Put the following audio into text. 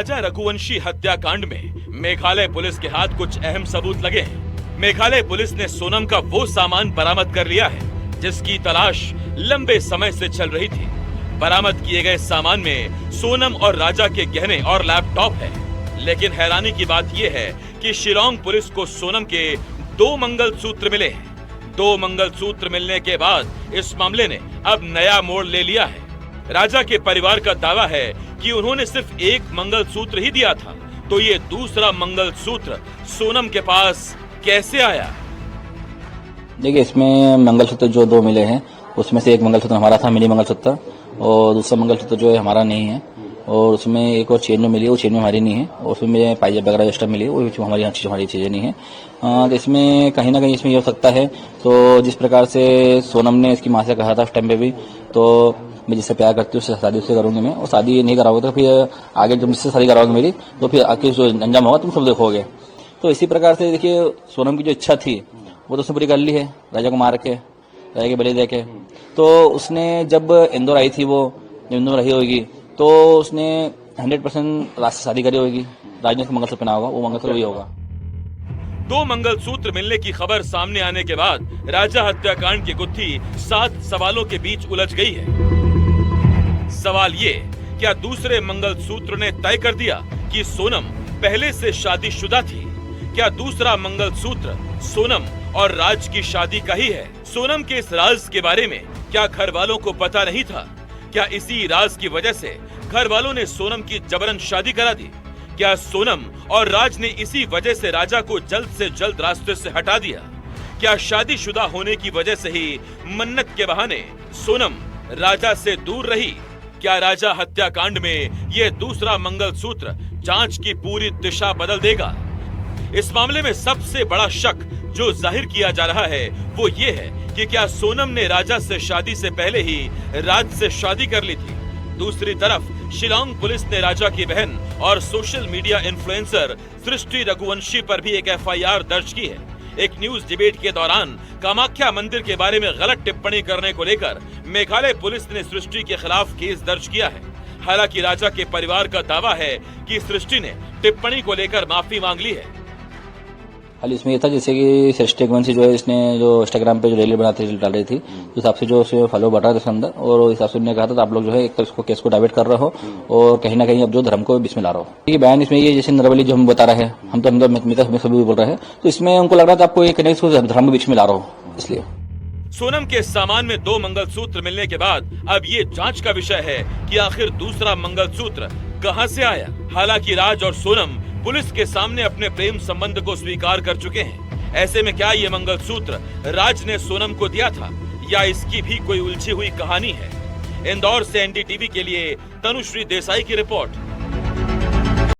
राजा रघुवंशी हत्याकांड में मेघालय पुलिस के हाथ कुछ अहम सबूत लगे हैं। मेघालय पुलिस ने सोनम का वो सामान बरामद कर लिया है जिसकी तलाश लंबे समय से चल रही थी। बरामद किए गए सामान में सोनम और राजा के गहने और लैपटॉप है। लेकिन हैरानी की बात यह है कि शिलांग पुलिस को सोनम के 2 मंगलसूत्र मिले हैं। 2 मंगलसूत्र मिलने के बाद इस मामले ने अब नया मोड़ ले लिया है। राजा के परिवार का दावा है कि उन्होंने सिर्फ 1 मंगलसूत्र ही दिया था, तो ये दूसरा मंगलसूत्र सोनम के पास कैसे आया? देखिए, इसमें मंगलसूत्र जो 2 मिले हैं उसमें से 1 मंगलसूत्र हमारा था, मिनी मंगलसूत्र, और दूसरा मंगलसूत्र जो है हमारा नहीं है। और उसमें एक और चेन जो मिली है वो चेन में हमारी नहीं है, और उसमें पाइजेब वगैरह एक्स्ट्रा मिली है वो हमारी चीजें नहीं है। तो इसमें कहीं ना कहीं इसमें ये हो सकता है, तो जिस प्रकार से सोनम ने इसकी माँ से कहा था उस टाइम पे भी, तो मैं जिससे प्यार करती हूँ उससे शादी उससे करूंगी मैं, और शादी नहीं कराओगे तो फिर आगे जब मुझसे शादी कराओगे मेरी तो फिर आगे जो अंजाम होगा तुम सब देखोगे। तो इसी प्रकार से देखिए, सोनम की जो इच्छा थी वो तो उसने पूरी कर ली है, राजा को मार के, राजा के बलि दे के। तो उसने जब इंदौर आई थी, वो जब इंदौर रही होगी तो उसने 100% राज से शादी करी होगी। राज ने मंगलसूत्र पहना होगा, वो मंगलसूत्र वही होगा। 2 मंगलसूत्र मिलने की खबर सामने आने के बाद राजा हत्याकांड की गुत्थी 7 सवालों के बीच उलझ गई है। सवाल ये, क्या दूसरे मंगलसूत्र ने तय कर दिया कि सोनम पहले से शादीशुदा थी? क्या दूसरा मंगलसूत्र सोनम और राज की शादी का ही है? सोनम के इस राज के बारे में क्या घर वालों को पता नहीं था? क्या इसी राज की वजह से घर वालों ने सोनम की जबरन शादी करा दी? क्या सोनम और राज ने इसी वजह से राजा को जल्द से जल्द रास्ते से हटा दिया? क्या शादीशुदा होने की वजह से ही मन्नत के बहाने सोनम राजा से दूर रही? क्या राजा हत्याकांड में ये दूसरा मंगलसूत्र जांच की पूरी दिशा बदल देगा? इस मामले में सबसे बड़ा शक जो जाहिर किया जा रहा है वो ये है कि क्या सोनम ने राजा से शादी से पहले ही राज से शादी कर ली थी? दूसरी तरफ शिलांग पुलिस ने राजा की बहन और सोशल मीडिया इन्फ्लुएंसर सृष्टि रघुवंशी पर भी एक FIR दर्ज की है। एक न्यूज डिबेट के दौरान कामाख्या मंदिर के बारे में गलत टिप्पणी करने को लेकर मेघालय पुलिस ने सृष्टि के खिलाफ केस दर्ज किया है। हालांकि राजा के परिवार का दावा है कि सृष्टि ने टिप्पणी को लेकर माफी मांग ली है। हाल इसमें ये था जैसे कि सृष्टि रघुवंशी जो है, इसने जो इंस्टाग्राम पे जो रील बनाती डाल रही थी, उस हिसाब से जो उसमें फॉलो बढ़ रहा था उसके अंदर, और उस हिसाब से उन्होंने कहा था तो आप लोग जो है एक इसको केस को डाइवर्ट कर रहे हो और कहीं ना कहीं अब जो धर्म को बीच में ला रहे हो। ये बयान इसमें ये जैसे नरवली जो हम बता रहे हैं, हम तो सभी बोल रहे हैं, तो इसमें उनको लग रहा था आपको एक धर्म के बीच में ला रहा हो, इसलिए। सोनम के सामान में 2 मंगलसूत्र मिलने के बाद अब ये जांच का विषय है कि आखिर दूसरा मंगलसूत्र कहां से आया। हालांकि राज और सोनम पुलिस के सामने अपने प्रेम संबंध को स्वीकार कर चुके हैं। ऐसे में क्या ये मंगलसूत्र राज ने सोनम को दिया था या इसकी भी कोई उलझी हुई कहानी है? इंदौर से NDTV के लिए तनुश्री देसाई की रिपोर्ट।